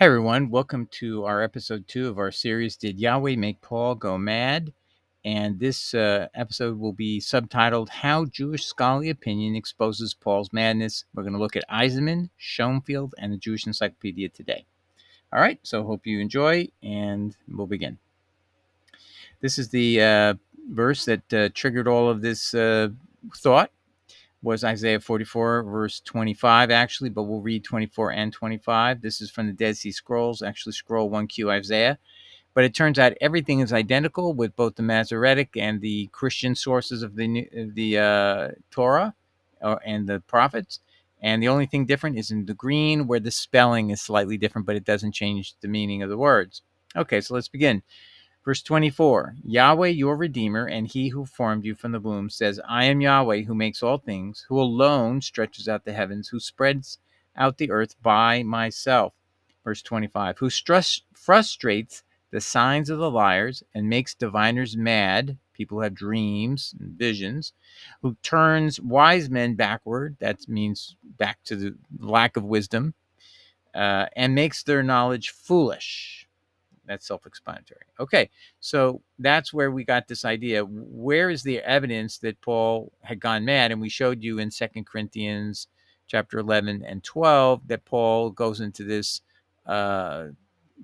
Hi, everyone. Welcome to our episode 2 of our series, Did Yahweh Make Paul Go Mad? And this episode will be subtitled, How Jewish Scholarly Opinion Exposes Paul's Madness. We're going to look at Eisenman, Schonfield, and the Jewish Encyclopedia today. All right, so hope you enjoy, and we'll begin. This is the verse that triggered all of this thought. Was Isaiah 44, verse 25, actually, but we'll read 24 and 25. This is from the Dead Sea Scrolls, actually scroll 1Q Isaiah. But it turns out everything is identical with both the Masoretic and the Christian sources of the Torah and the prophets. And the only thing different is in the green, where the spelling is slightly different, but it doesn't change the meaning of the words. Okay, so let's begin. Verse 24, Yahweh, your Redeemer, and he who formed you from the womb, says, I am Yahweh, who makes all things, who alone stretches out the heavens, who spreads out the earth by myself. Verse 25, who frustrates the signs of the liars and makes diviners mad, people who have dreams and visions, who turns wise men backward, that means back to the lack of wisdom, and makes their knowledge foolish. That's self-explanatory. Okay, so that's where we got this idea. Where is the evidence that Paul had gone mad? And we showed you in 2 Corinthians chapter 11 and 12 that Paul goes into this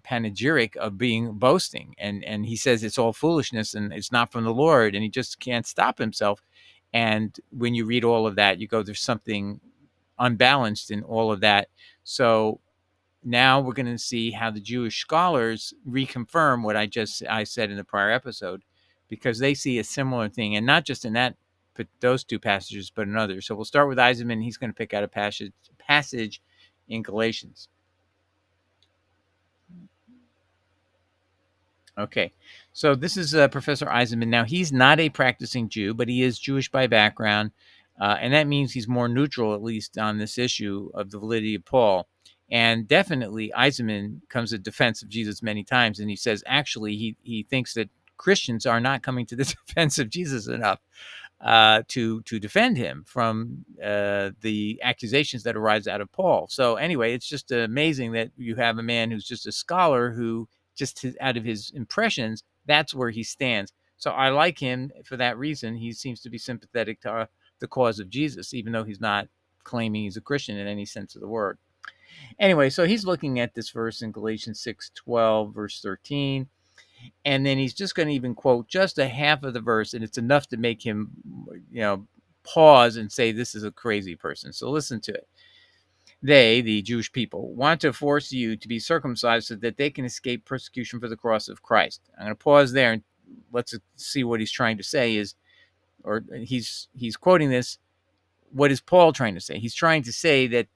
panegyric of being boasting. And he says it's all foolishness and it's not from the Lord. And he just can't stop himself. And when you read all of that, you go, there's something unbalanced in all of that. So now we're going to see how the Jewish scholars reconfirm what I said in the prior episode, because they see a similar thing, and not just in those two passages, but in others. So we'll start with Eisenman. He's going to pick out a passage in Galatians. Okay, so this is Professor Eisenman. Now, he's not a practicing Jew, but he is Jewish by background, and that means he's more neutral, at least on this issue of the validity of Paul. And definitely, Eisenman comes to defense of Jesus many times, and he says actually he thinks that Christians are not coming to the defense of Jesus enough to defend him from the accusations that arise out of Paul. So anyway, it's just amazing that you have a man who's just a scholar who just out of his impressions, that's where he stands. So I like him for that reason. He seems to be sympathetic to the cause of Jesus, even though he's not claiming he's a Christian in any sense of the word. Anyway, so he's looking at this verse in Galatians 6:12, verse 13. And then he's just going to even quote just a half of the verse, and it's enough to make him, pause and say, this is a crazy person. So listen to it. They, the Jewish people, want to force you to be circumcised so that they can escape persecution for the cross of Christ. I'm going to pause there and let's see what he's trying to say is, or he's quoting this. What is Paul trying to say? He's trying to say that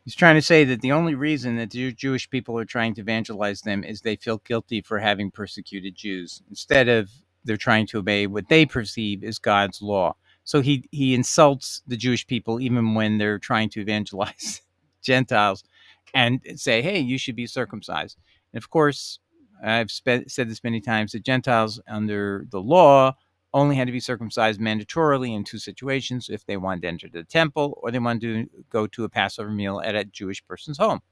the only reason that the Jewish people are trying to evangelize them is they feel guilty for having persecuted Jews, instead of they're trying to obey what they perceive as God's law. So he insults the Jewish people even when they're trying to evangelize Gentiles and say, hey, you should be circumcised. And of course, I've said this many times, that Gentiles under the law only had to be circumcised mandatorily in two situations: if they wanted to enter the temple or they wanted to go to a Passover meal at a Jewish person's home.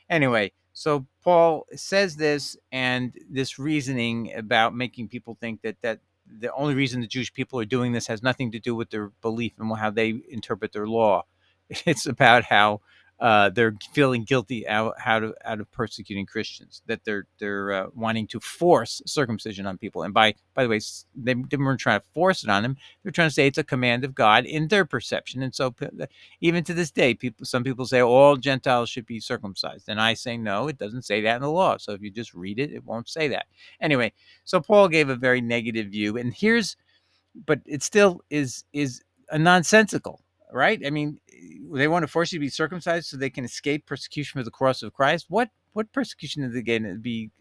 Anyway, so Paul says this, and this reasoning about making people think that the only reason the Jewish people are doing this has nothing to do with their belief and how they interpret their law. It's about how they're feeling guilty out of persecuting Christians, that they're wanting to force circumcision on people. And by the way, they weren't trying to force it on them. They're trying to say it's a command of God in their perception. And so even to this day, some people say all Gentiles should be circumcised. And I say, no, it doesn't say that in the law. So if you just read it, it won't say that. Anyway, so Paul gave a very negative view. And but it still is a nonsensical, right? I mean, they want to force you to be circumcised so they can escape persecution for the cross of Christ. What persecution are they going to be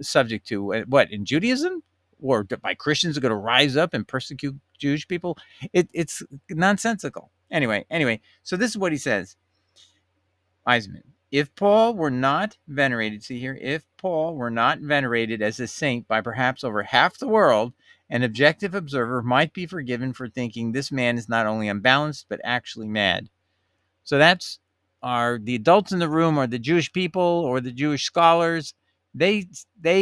subject to? What, in Judaism? Or by Christians are going to rise up and persecute Jewish people? It's nonsensical. Anyway, so this is what he says. Eisenman. If Paul were not venerated, see here, if Paul were not venerated as a saint by perhaps over half the world, an objective observer might be forgiven for thinking this man is not only unbalanced, but actually mad. So that's are the adults in the room, or the Jewish people, or the Jewish scholars. They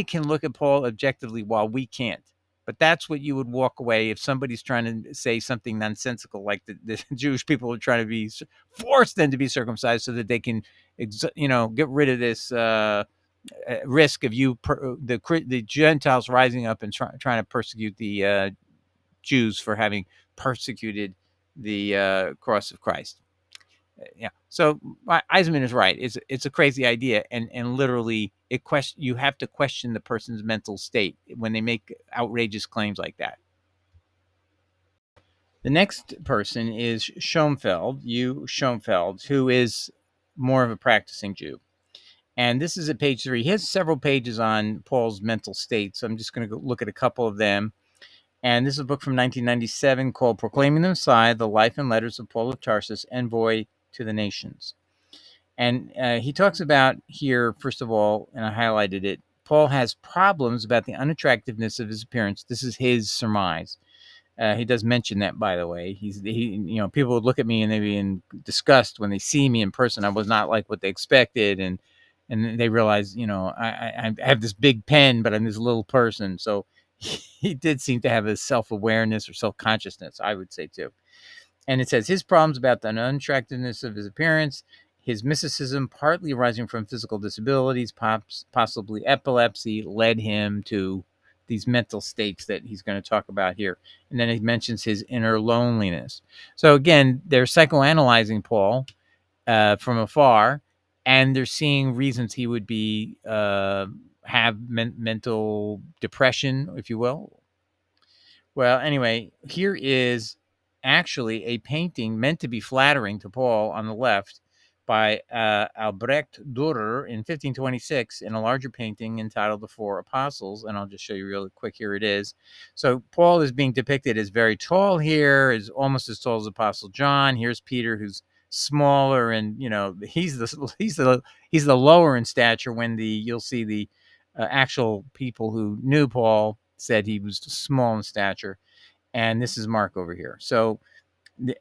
can look at Paul objectively while we can't. But that's what you would walk away if somebody's trying to say something nonsensical, like the Jewish people are trying to be forced then to be circumcised so that they can, get rid of this risk of the Gentiles rising up and trying to persecute the Jews for having persecuted the cross of Christ. Yeah. So Eisenman is right. It's a crazy idea, and literally you have to question the person's mental state when they make outrageous claims like that. The next person is Schonfield, who is more of a practicing Jew. And this is at page 3. He has several pages on Paul's mental state, so I'm just going to look at a couple of them. And this is a book from 1997 called Proclaiming the Messiah, The Life and Letters of Paul of Tarsus, Envoy to the Nations. And he talks about here, first of all, and I highlighted it, Paul has problems about the unattractiveness of his appearance. This is his surmise. He does mention that, by the way. People would look at me and they'd be in disgust when they see me in person. I was not like what they expected, and they realize, I have this big pen, but I'm this little person. So he did seem to have a self-awareness or self-consciousness, I would say too. And it says his problems about the unattractiveness of his appearance, his mysticism, partly arising from physical disabilities, possibly epilepsy, led him to these mental states that he's going to talk about here. And then he mentions his inner loneliness. So again, they're psychoanalyzing Paul from afar, and they're seeing reasons he would be have mental depression, if you will. Well, anyway, here is actually a painting meant to be flattering to Paul on the left by Albrecht Durer in 1526 in a larger painting entitled The Four Apostles. And I'll just show you really quick. Here it is. So Paul is being depicted as very tall here, is almost as tall as Apostle John. Here's Peter, who's smaller, and he's the lower in stature. When you'll see the actual people who knew Paul said he was small in stature. And this is Mark over here. So,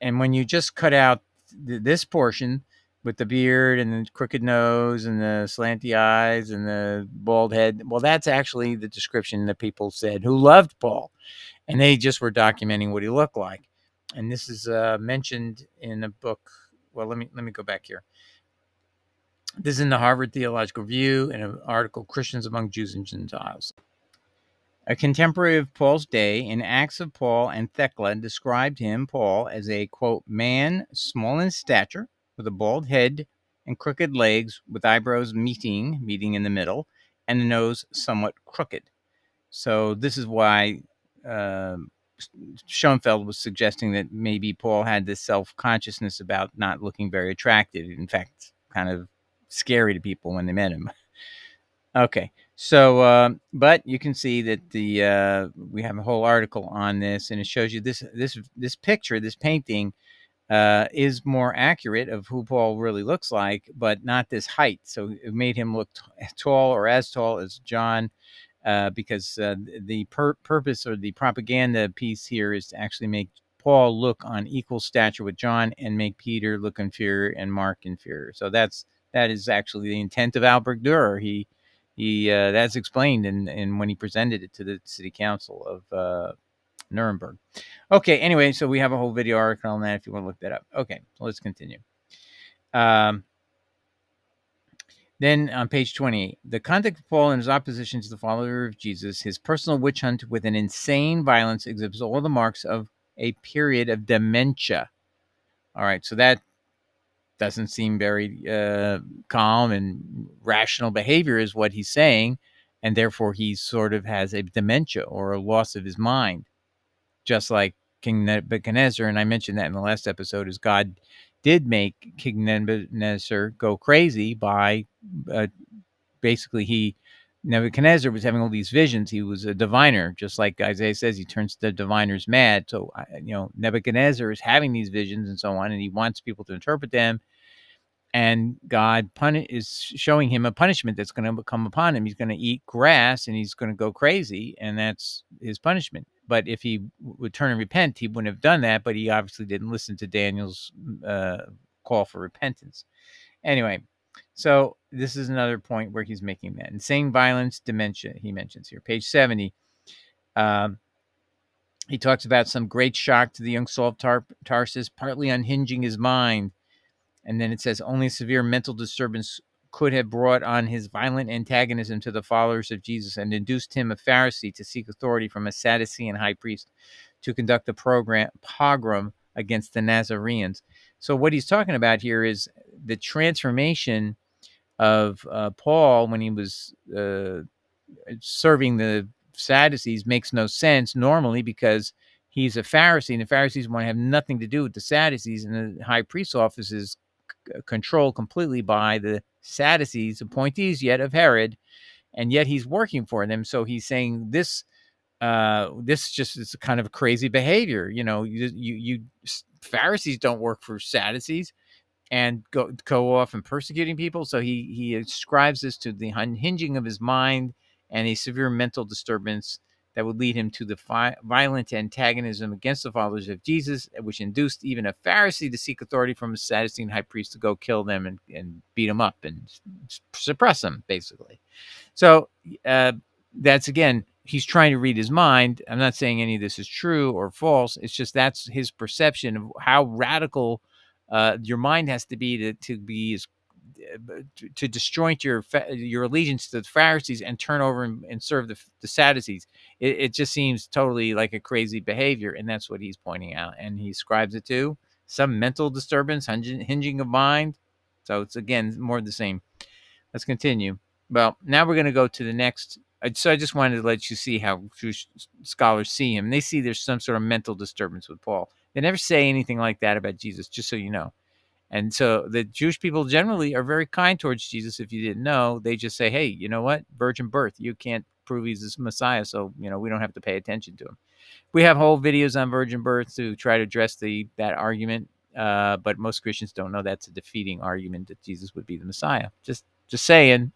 and when you just cut out this portion with the beard and the crooked nose and the slanty eyes and the bald head, well, that's actually the description that people said who loved Paul, and they just were documenting what he looked like. And this is mentioned in a book. Well, let me go back here. This is in the Harvard Theological Review in an article, Christians Among Jews and Gentiles. A contemporary of Paul's day, in Acts of Paul and Thecla, described him, Paul, as a, quote, man small in stature, with a bald head and crooked legs, with eyebrows meeting in the middle, and a nose somewhat crooked. So this is why Schonfield was suggesting that maybe Paul had this self-consciousness about not looking very attractive. In fact, kind of scary to people when they met him. Okay, so but you can see that we have a whole article on this, and it shows you this picture, this painting is more accurate of who Paul really looks like, but not this height. So it made him look tall, or as tall as John, because the purpose or the propaganda piece here is to actually make Paul look on equal stature with John, and make Peter look inferior and Mark inferior. So that is actually the intent of Albrecht Durer. He that's explained in when he presented it to the city council of Nuremberg. Okay, anyway, so we have a whole video article on that if you want to look that up. Okay, so let's continue. Then on page 28, the conduct of Paul in his opposition to the follower of Jesus, his personal witch hunt with an insane violence, exhibits all the marks of a period of dementia. All right, so that doesn't seem very calm and rational behavior is what he's saying, and therefore he sort of has a dementia or a loss of his mind, just like King Nebuchadnezzar. And I mentioned that in the last episode, is God did make King Nebuchadnezzar go crazy by basically Nebuchadnezzar was having all these visions. He was a diviner, just like Isaiah says, he turns the diviners mad. So, Nebuchadnezzar is having these visions and so on, and he wants people to interpret them. And God is showing him a punishment that's going to come upon him. He's going to eat grass and he's going to go crazy, and that's his punishment. But if he would turn and repent, he wouldn't have done that. But he obviously didn't listen to Daniel's call for repentance. Anyway, so this is another point where he's making that. Insane violence, dementia, he mentions here. Page 70. Um, he talks about some great shock to the young Saul of Tarsus, partly unhinging his mind. And then it says only severe mental disturbance could have brought on his violent antagonism to the followers of Jesus and induced him, a Pharisee, to seek authority from a Sadducean high priest to conduct a pogrom against the Nazarenes. So what he's talking about here is the transformation of Paul when he was serving the Sadducees makes no sense normally because he's a Pharisee, and the Pharisees want to have nothing to do with the Sadducees, and the high priest's office is controlled completely by the Sadducees, appointees yet of Herod, and yet he's working for them. So he's saying this. This just is kind of crazy behavior. You Pharisees don't work for Sadducees and go off and persecuting people. So he ascribes this to the unhinging of his mind and a severe mental disturbance that would lead him to the violent antagonism against the followers of Jesus, which induced even a Pharisee to seek authority from a Sadducean high priest to go kill them and beat them up and suppress them, basically. So that's, again, he's trying to read his mind. I'm not saying any of this is true or false. It's just that's his perception of how radical your mind has to be to be as to disjoint your allegiance to the Pharisees and turn over and serve the Sadducees. It just seems totally like a crazy behavior, and that's what he's pointing out. And he ascribes it to some mental disturbance, hinging of mind. So it's, again, more of the same. Let's continue. Well, now we're going to go to the next. So I just wanted to let you see how Jewish scholars see him. They see there's some sort of mental disturbance with Paul. They never say anything like that about Jesus, just so you know. And so the Jewish people generally are very kind towards Jesus. If you didn't know, they just say, hey, you know what? Virgin birth. You can't prove he's this Messiah, so we don't have to pay attention to him. We have whole videos on virgin birth to try to address that argument, but most Christians don't know that's a defeating argument that Jesus would be the Messiah. Just saying.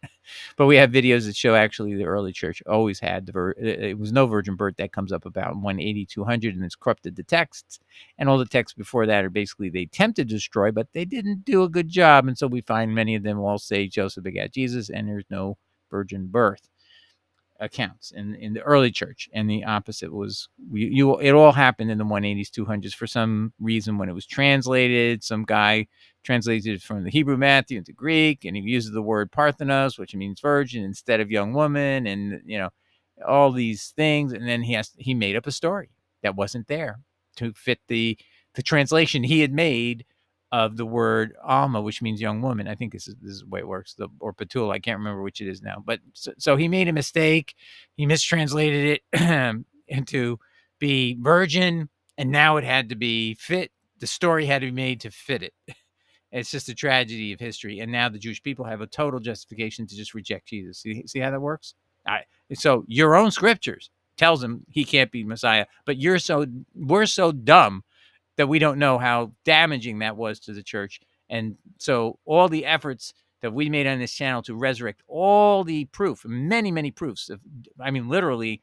But we have videos that show actually the early church always had it was no virgin birth. That comes up about 180, 200, and it's corrupted the texts. And all the texts before that are basically they attempted to destroy, but they didn't do a good job. And so we find many of them all say Joseph begat Jesus, and there's no virgin birth accounts in the early church. And the opposite was it all happened in the 180s, 200s for some reason. When it was translated, some guy translated it from the Hebrew Matthew into Greek, and he uses the word Parthenos, which means virgin, instead of young woman, and all these things. And then he made up a story that wasn't there to fit the translation he had made of the word Alma, which means young woman. I think this is the way it works, or Petul. I can't remember which it is now. But so he made a mistake. He mistranslated it into be virgin, and now it had to be fit. The story had to be made to fit it. It's just a tragedy of history. And now the Jewish people have a total justification to just reject Jesus. See how that works? So your own scriptures tells him he can't be Messiah, but we're so dumb that we don't know how damaging that was to the church. And so all the efforts that we made on this channel to resurrect all the proof, many, many proofs literally,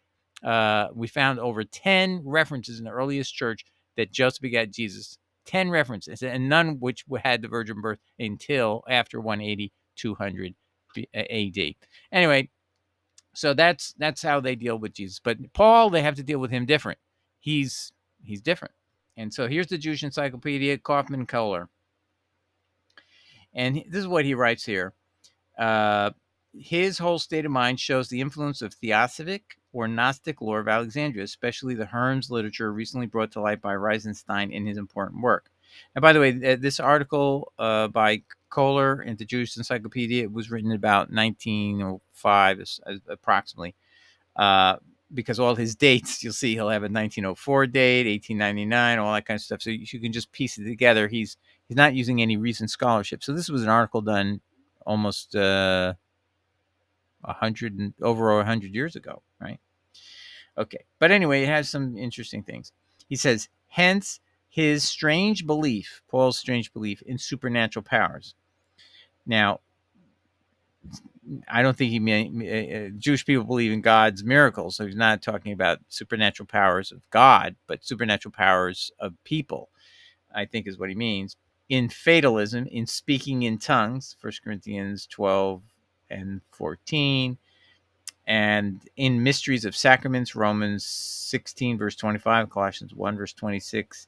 we found over 10 references in the earliest church that Joseph begat Jesus, 10 references, and none which had the virgin birth until after 180, 200 AD. Anyway, so that's how they deal with Jesus. But Paul, they have to deal with him different. He's different. And so here's the Jewish Encyclopedia, Kaufman Kohler. And this is what he writes here. His whole state of mind shows the influence of Theosophic or Gnostic lore of Alexandria, especially the Hermes literature recently brought to light by Reisenstein in his important work. And by the way, this article by Kohler in the Jewish Encyclopedia was written about 1905 approximately. Because all his dates, you'll see he'll have a 1904 date, 1899, all that kind of stuff. So you can just piece it together. He's not using any recent scholarship. So this was an article done almost 100 years ago, right? Okay, but anyway, it has some interesting things. He says, hence his strange belief, Paul's strange belief in supernatural powers. Now, I don't think he meant Jewish people believe in God's miracles. So he's not talking about supernatural powers of God, but supernatural powers of people, I think is what he means. in fatalism, in speaking in tongues, 1 Corinthians 12 and 14, and in mysteries of sacraments, Romans 16, verse 25, Colossians 1, verse 26,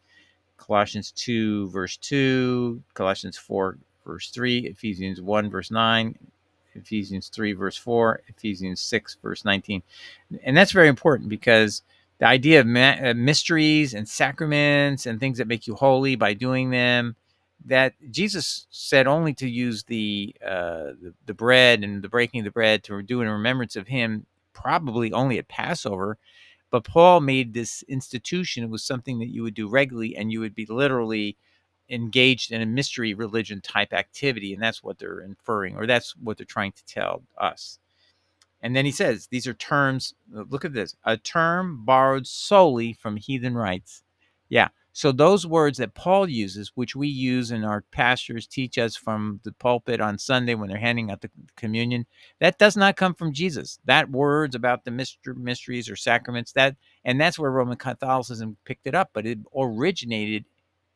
Colossians 2, verse 2, Colossians 4, verse 3, Ephesians 1, verse 9, Ephesians 3, verse 4, Ephesians 6, verse 19. And that's very important because the idea of mysteries and sacraments and things that make you holy by doing them, that Jesus said only to use the bread and the breaking of the bread to do in remembrance of him, probably only at Passover. But Paul made this institution. It was something that you would do regularly, and you would be literally engaged in a mystery religion type activity. And that's what they're inferring, or that's what they're trying to tell us. And then he says, these are terms, look at this, a term borrowed solely from heathen rites. Yeah. So those words that Paul uses, which we use and our pastors teach us from the pulpit on Sunday when they're handing out the communion, that does not come from Jesus. That words about the mysteries or sacraments, and that's where Roman Catholicism picked it up, but it originated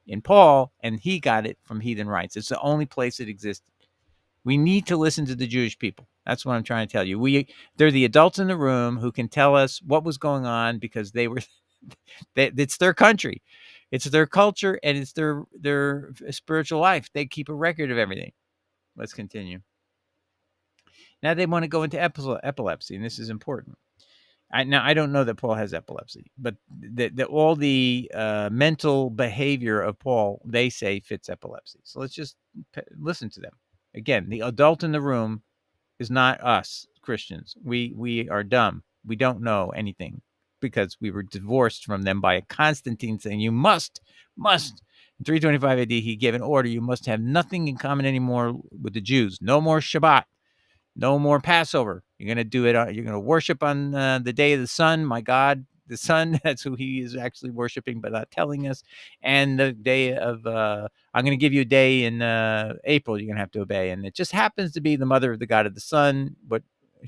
in Paul, and he got it from heathen rites. It's the only place it existed. We need to listen to the Jewish people. That's what I'm trying to tell you. They're the adults in the room who can tell us what was going on because they were it's their country. It's their culture and it's their spiritual life. They keep a record of everything. Let's continue. Now they want to go into epilepsy, and this is important. I don't know that Paul has epilepsy, but all the mental behavior of Paul, they say, fits epilepsy. So let's just listen to them. Again, the adult in the room is not us Christians. We are dumb. We don't know anything because we were divorced from them by a Constantine saying you must in 325 AD he gave an order, you must have nothing in common anymore with the Jews. No more Shabbat. No more Passover. You're going to do it. You're going to worship on the day of the sun. My God, the sun. That's who he is actually worshiping, but not telling us. And the day of, I'm going to give you a day in April. You're going to have to obey. And it just happens to be the mother of the God of the sun. But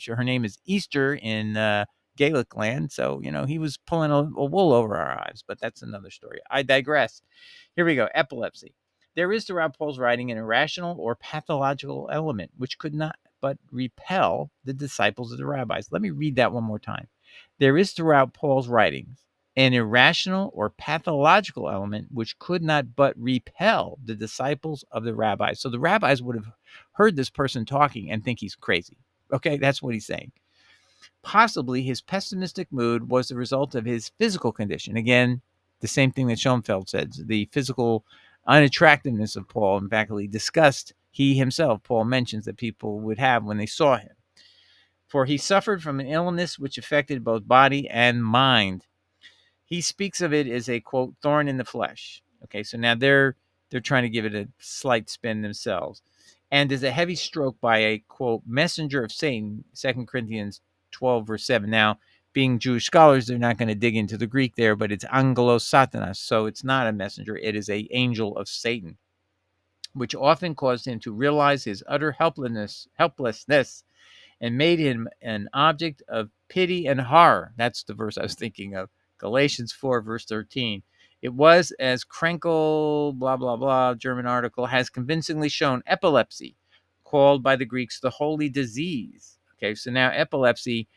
her name is Easter in Gaelic land. So, he was pulling a wool over our eyes. But that's another story. I digress. Here we go. Epilepsy. There is throughout Paul's writing an irrational or pathological element which could not but repel the disciples of the rabbis. Let me read that one more time. There is throughout Paul's writings an irrational or pathological element which could not but repel the disciples of the rabbis. So the rabbis would have heard this person talking and think he's crazy. Okay, that's what he's saying. Possibly his pessimistic mood was the result of his physical condition. Again, the same thing that Schonfield said, the physical unattractiveness of Paul. In fact, he himself, Paul mentions that people would have when they saw him. For he suffered from an illness which affected both body and mind. He speaks of it as a, quote, thorn in the flesh. Okay, so now they're trying to give it a slight spin themselves. And as a heavy stroke by a, quote, messenger of Satan, 2 Corinthians 12, verse 7. Now, being Jewish scholars, they're not going to dig into the Greek there, but it's angelos satanas. So it's not a messenger. It is an angel of Satan, which often caused him to realize his utter helplessness and made him an object of pity and horror. That's the verse I was thinking of. Galatians 4, verse 13. It was, as Krenkel, blah, blah, blah, German article, has convincingly shown, epilepsy, called by the Greeks the holy disease. Okay, so now epilepsy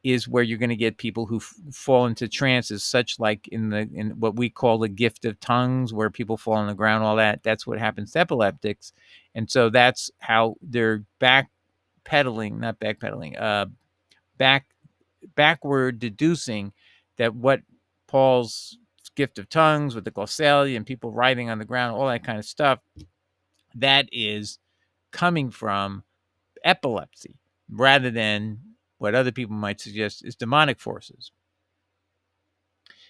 is where you're going to get people who fall into trances, such like in what we call the gift of tongues, where people fall on the ground, all that. That's what happens to epileptics. And so that's how they're backward deducing that what Paul's gift of tongues with the glossalia and people writhing on the ground, all that kind of stuff, that is coming from epilepsy rather than what other people might suggest is demonic forces.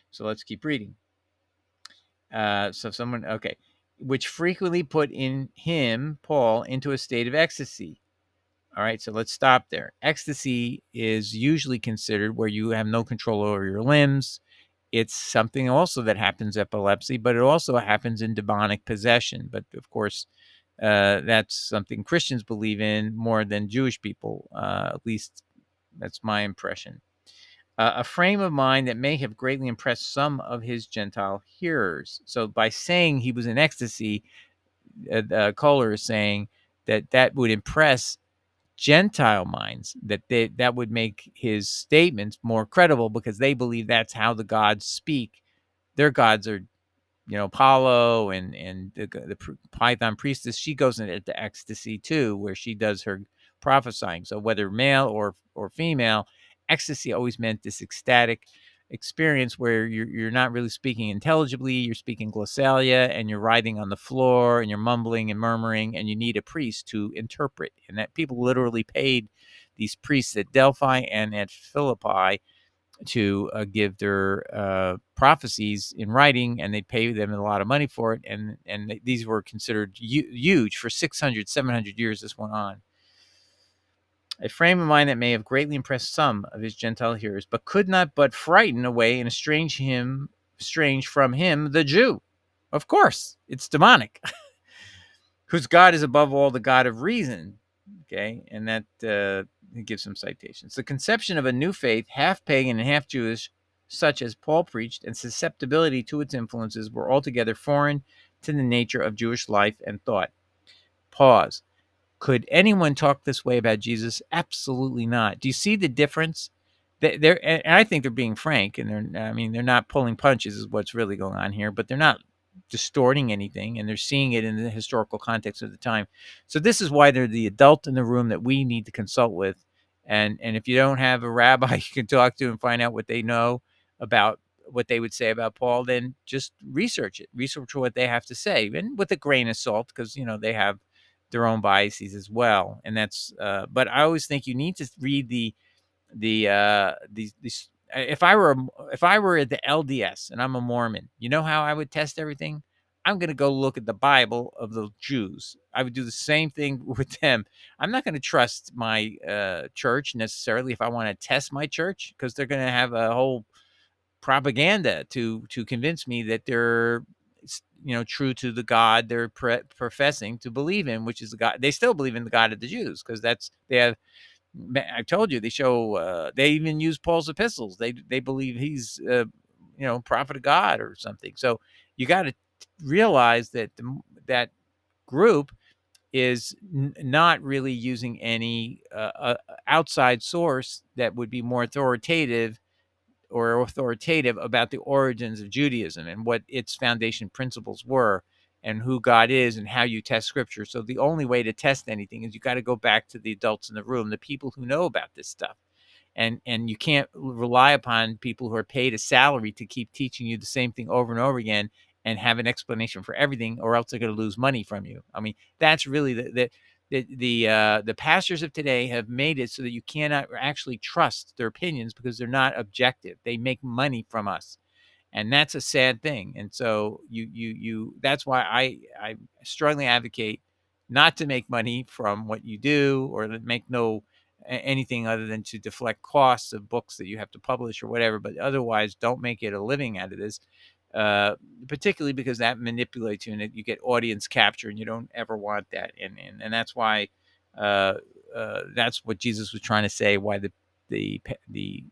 So let's keep reading. Which frequently put in him, Paul, into a state of ecstasy. All right, so let's stop there. Ecstasy is usually considered where you have no control over your limbs. It's something also that happens in epilepsy, but it also happens in demonic possession. But of course, that's something Christians believe in more than Jewish people. At least that's my impression. A frame of mind that may have greatly impressed some of his Gentile hearers. So by saying he was in ecstasy, Kohler is saying that would impress Gentile minds, that would make his statements more credible because they believe that's how the gods speak. Their gods are, Apollo and the Python priestess. She goes into ecstasy too, where she does her prophesying. So whether male or female, ecstasy always meant this ecstatic experience where you're not really speaking intelligibly. You're speaking glossalia, and you're writhing on the floor, and you're mumbling and murmuring, and you need a priest to interpret. And that people literally paid these priests at Delphi and at Philippi to give their prophecies in writing, and they'd pay them a lot of money for it. And these were considered huge for 600, 700 years. This went on. A frame of mind that may have greatly impressed some of his Gentile hearers, but could not but frighten away and estrange from him, the Jew. Of course, it's demonic, whose God is above all the God of reason. Okay, and that gives some citations. The conception of a new faith, half pagan and half Jewish, such as Paul preached, and susceptibility to its influences were altogether foreign to the nature of Jewish life and thought. Pause. Could anyone talk this way about Jesus? Absolutely not. Do you see the difference? And I think they're being frank, and they're not pulling punches is what's really going on here, but they're not distorting anything, and they're seeing it in the historical context of the time. So this is why they're the adult in the room that we need to consult with. And if you don't have a rabbi you can talk to and find out what they know about what they would say about Paul, then just research what they have to say, and with a grain of salt, because they have their own biases as well. And that's but I always think you need to read these. If I were at the LDS and I'm a Mormon, you know how I would test everything? I'm going to go look at the Bible of the Jews. I would do the same thing with them. I'm not going to trust my church necessarily if I want to test my church, because they're going to have a whole propaganda to convince me that they're true to the God they're professing to believe in, which is the God. They still believe in the God of the Jews, because they have. I told you, they show. They even use Paul's epistles. They believe he's prophet of God or something. So you got to realize that that group is not really using any outside source that would be more authoritative about the origins of Judaism and what its foundation principles were, and who God is, and how you test scripture. So the only way to test anything is you got to go back to the adults in the room, the people who know about this stuff. And you can't rely upon people who are paid a salary to keep teaching you the same thing over and over again and have an explanation for everything, or else they're going to lose money from you. I mean, that's really the pastors of today have made it so that you cannot actually trust their opinions, because they're not objective. They make money from us, and that's a sad thing. And so that's why I strongly advocate not to make money from what you do, or to make anything other than to deflect costs of books that you have to publish or whatever. But otherwise, don't make it a living out of this, particularly because that manipulates you, and you get audience capture, and you don't ever want that. And that's why that's what Jesus was trying to say. Why the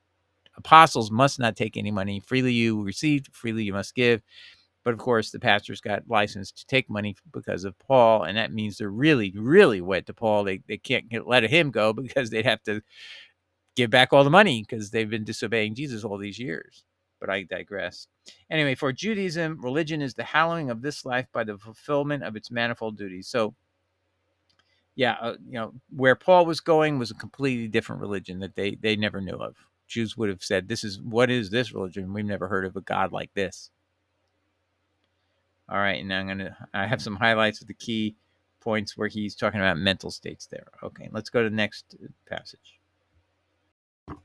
apostles must not take any money. Freely you received, freely you must give. But of course, the pastors got licensed to take money because of Paul, and that means they're really, really wed to Paul. They can't let him go, because they'd have to give back all the money, because they've been disobeying Jesus all these years. But I digress. Anyway, for Judaism, religion is the hallowing of this life by the fulfillment of its manifold duties. So, yeah, where Paul was going was a completely different religion that they never knew of. Jews would have said, what is this religion? We've never heard of a God like this. All right, and now I have some highlights of the key points where he's talking about mental states there. Okay, let's go to the next passage.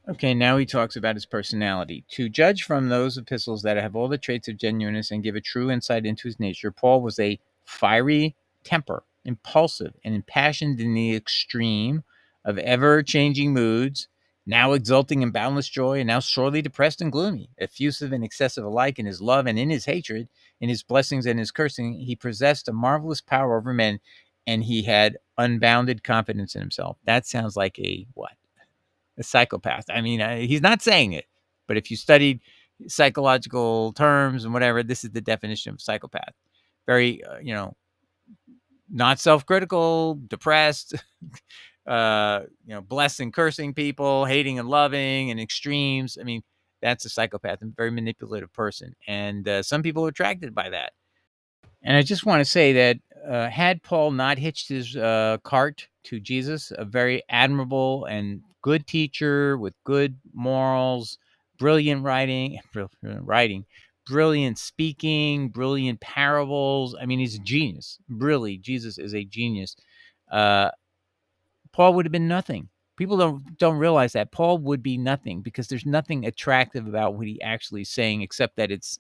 Okay, now he talks about his personality. To judge from those epistles that have all the traits of genuineness and give a true insight into his nature, Paul was a fiery temper, impulsive and impassioned in the extreme, of ever-changing moods, now exulting in boundless joy, and now sorely depressed and gloomy, effusive and excessive alike in his love and in his hatred, in his blessings and his cursing. He possessed a marvelous power over men, and he had unbounded confidence in himself. That sounds like a what? A psychopath. I mean, he's not saying it, but if you studied psychological terms and whatever, this is the definition of psychopath. Very, not self-critical, depressed, blessed and cursing people, hating and loving, and extremes. I mean, that's a psychopath and very manipulative person. And some people are attracted by that. And I just want to say that had Paul not hitched his cart to Jesus, a very admirable and good teacher with good morals, brilliant brilliant speaking, brilliant parables. I mean, he's a genius. Really, Jesus is a genius. Uh, Paul would have been nothing. People don't realize that Paul would be nothing because there's nothing attractive about what he actually is saying, except that it's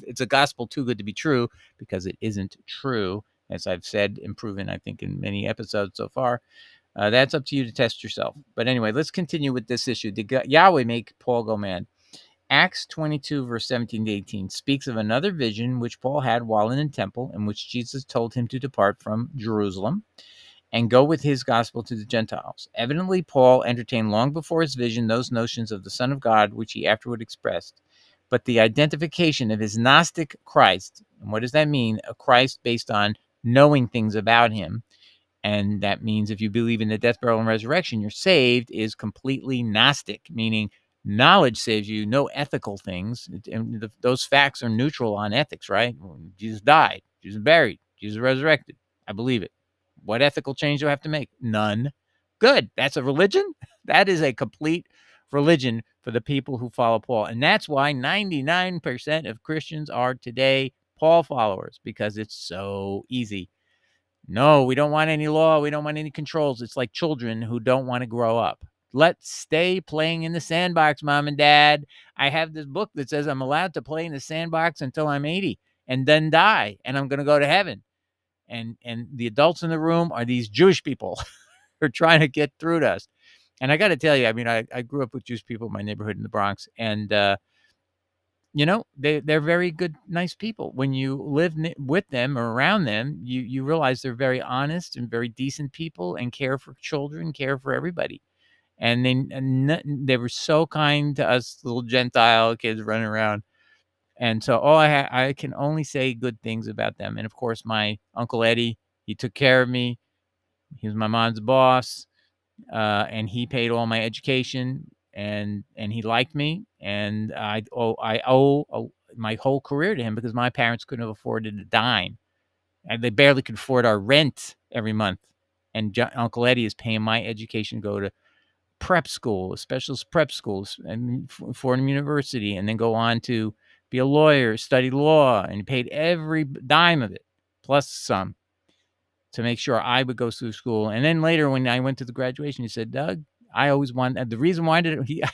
it's a gospel too good to be true, because it isn't true, as I've said and proven, I think, in many episodes so far. That's up to you to test yourself. But anyway, let's continue with this issue. Did Yahweh make Paul go mad? Acts 22, verse 17 to 18 speaks of another vision which Paul had while in the temple, in which Jesus told him to depart from Jerusalem and go with his gospel to the Gentiles. Evidently, Paul entertained long before his vision those notions of the Son of God which he afterward expressed. But the identification of his Gnostic Christ, and what does that mean? A Christ based on knowing things about him, and that means if you believe in the death, burial, and resurrection, you're saved, is completely Gnostic, meaning knowledge saves you, no ethical things. And those facts are neutral on ethics, right? Jesus died, Jesus buried, Jesus resurrected. I believe it. What ethical change do I have to make? None. Good. That's a religion? That is a complete religion for the people who follow Paul. And that's why 99% of Christians are today Paul followers, because it's so easy. No, we don't want any law. We don't want any controls. It's like children who don't want to grow up. Let's stay playing in the sandbox, mom and dad. I have this book that says I'm allowed to play in the sandbox until I'm 80 and then die, and I'm going to go to heaven. And the adults in the room are these Jewish people who are trying to get through to us. And I got to tell you, I mean, I grew up with Jewish people in my neighborhood in the Bronx, and they're very good, nice people. When you live with them or around them, you realize they're very honest and very decent people and care for children, care for everybody. And they were so kind to us little Gentile kids running around. And so I can only say good things about them. And of course, my Uncle Eddie, he took care of me. He was my mom's boss, and he paid all my education, and he liked me, and I owe my whole career to him, because my parents couldn't have afforded a dime, and they barely could afford our rent every month. And Uncle Eddie is paying my education to go to prep school, specialist prep schools, and Fordham University, and then go on to be a lawyer, study law, and he paid every dime of it, plus some, to make sure I would go through school. And then later, when I went to the graduation, he said, Doug, I always wanted, the reason why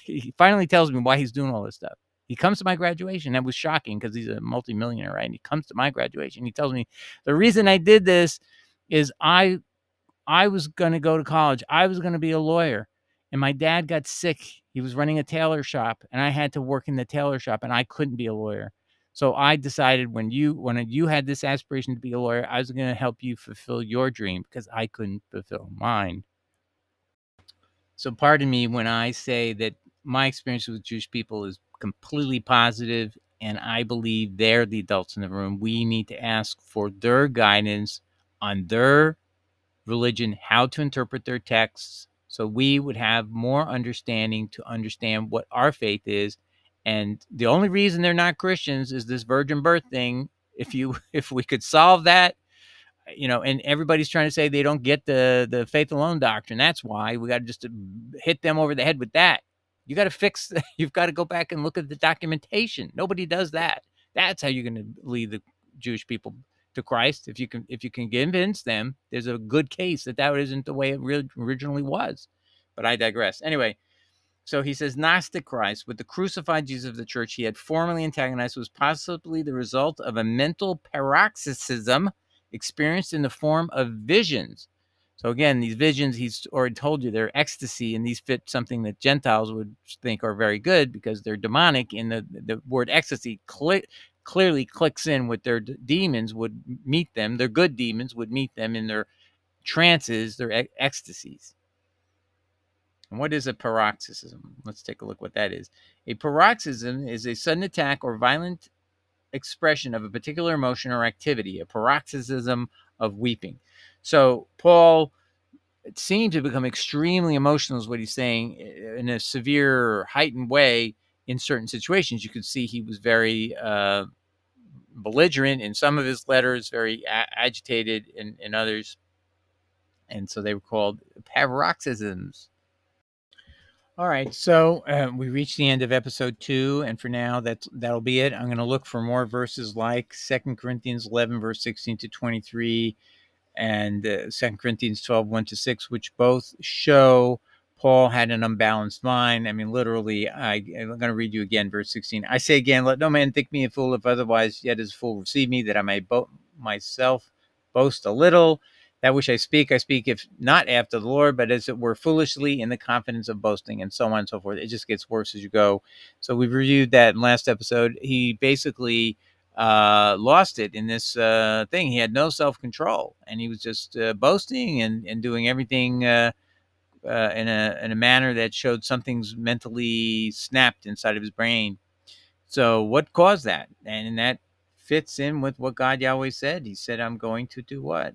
he finally tells me why he's doing all this stuff. He comes to my graduation. That was shocking, because he's a multimillionaire, right? And he comes to my graduation. He tells me, the reason I did this is I was going to go to college. I was going to be a lawyer. And my dad got sick. He was running a tailor shop, and I had to work in the tailor shop, and I couldn't be a lawyer. So I decided, when you had this aspiration to be a lawyer, I was going to help you fulfill your dream, because I couldn't fulfill mine. So pardon me when I say that my experience with Jewish people is completely positive, and I believe they're the adults in the room. We need to ask for their guidance on their religion, how to interpret their texts, so we would have more understanding to understand what our faith is. And the only reason they're not Christians is this virgin birth thing. If we could solve that, and everybody's trying to say they don't get the faith alone doctrine. That's why we got to just hit them over the head with that. You got to fix. You've got to go back and look at the documentation. Nobody does that. That's how you're going to lead the Jewish people to Christ. If you can convince them, there's a good case that isn't the way it originally was. But I digress. Anyway, so he says, Gnostic Christ, with the crucified Jesus of the church he had formerly antagonized, was possibly the result of a mental paroxysm experienced in the form of visions. So again, these visions, he's already told you, they're ecstasy, and these fit something that Gentiles would think are very good, because they're demonic. And the word ecstasy clearly clicks in with their demons would meet them. Their good demons would meet them in their trances, their ecstasies. And what is a paroxysm? Let's take a look what that is. A paroxysm is a sudden attack or violent expression of a particular emotion or activity, a paroxysm of weeping. So Paul seemed to become extremely emotional, is what he's saying, in a severe, heightened way in certain situations. You could see he was very belligerent in some of his letters, very agitated in others. And so they were called paroxysms. All right, so we reached the end of episode 2, and for now, that'll be it. I'm going to look for more verses like 2 Corinthians 11, verse 16 to 23, and 2 Corinthians 12, 1 to 6, which both show Paul had an unbalanced mind. I mean, literally, I'm going to read you again, verse 16. I say again, let no man think me a fool, if otherwise, yet as a fool receive me, that I may myself boast a little. That which I speak, if not after the Lord, but as it were foolishly in the confidence of boasting, and so on and so forth. It just gets worse as you go. So we've reviewed that in last episode. He basically lost it in this thing. He had no self-control, and he was just boasting and doing everything in a manner that showed something's mentally snapped inside of his brain. So what caused that? And that fits in with what God Yahweh said. He said, I'm going to do what?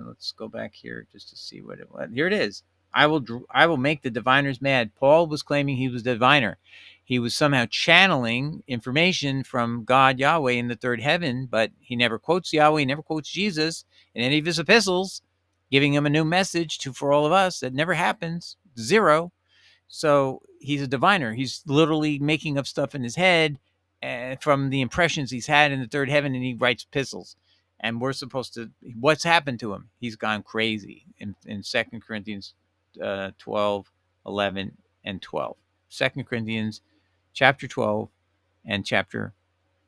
Let's go back here just to see what it was. Here it is. I will make the diviners mad. Paul was claiming he was the diviner. He was somehow channeling information from God Yahweh in the third heaven, but he never quotes Yahweh, he never quotes Jesus in any of his epistles, giving him a new message for all of us. That never happens. Zero. So he's a diviner. He's literally making up stuff in his head from the impressions he's had in the third heaven, and he writes epistles. And we're supposed to, what's happened to him? He's gone crazy in 2 Corinthians 12, 11, and 12. 2 Corinthians chapter 12 and chapter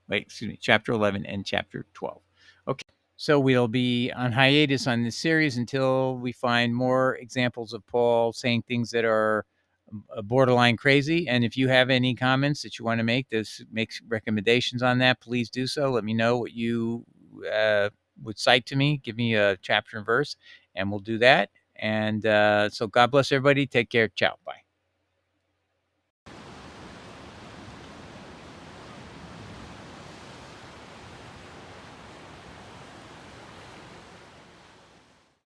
11 and chapter 12. Okay. So we'll be on hiatus on this series until we find more examples of Paul saying things that are borderline crazy. And if you have any comments that you want to make recommendations on that, please do so. Let me know what you would cite to me. Give me a chapter and verse, and we'll do that. And so God bless everybody. Take care. Ciao. Bye.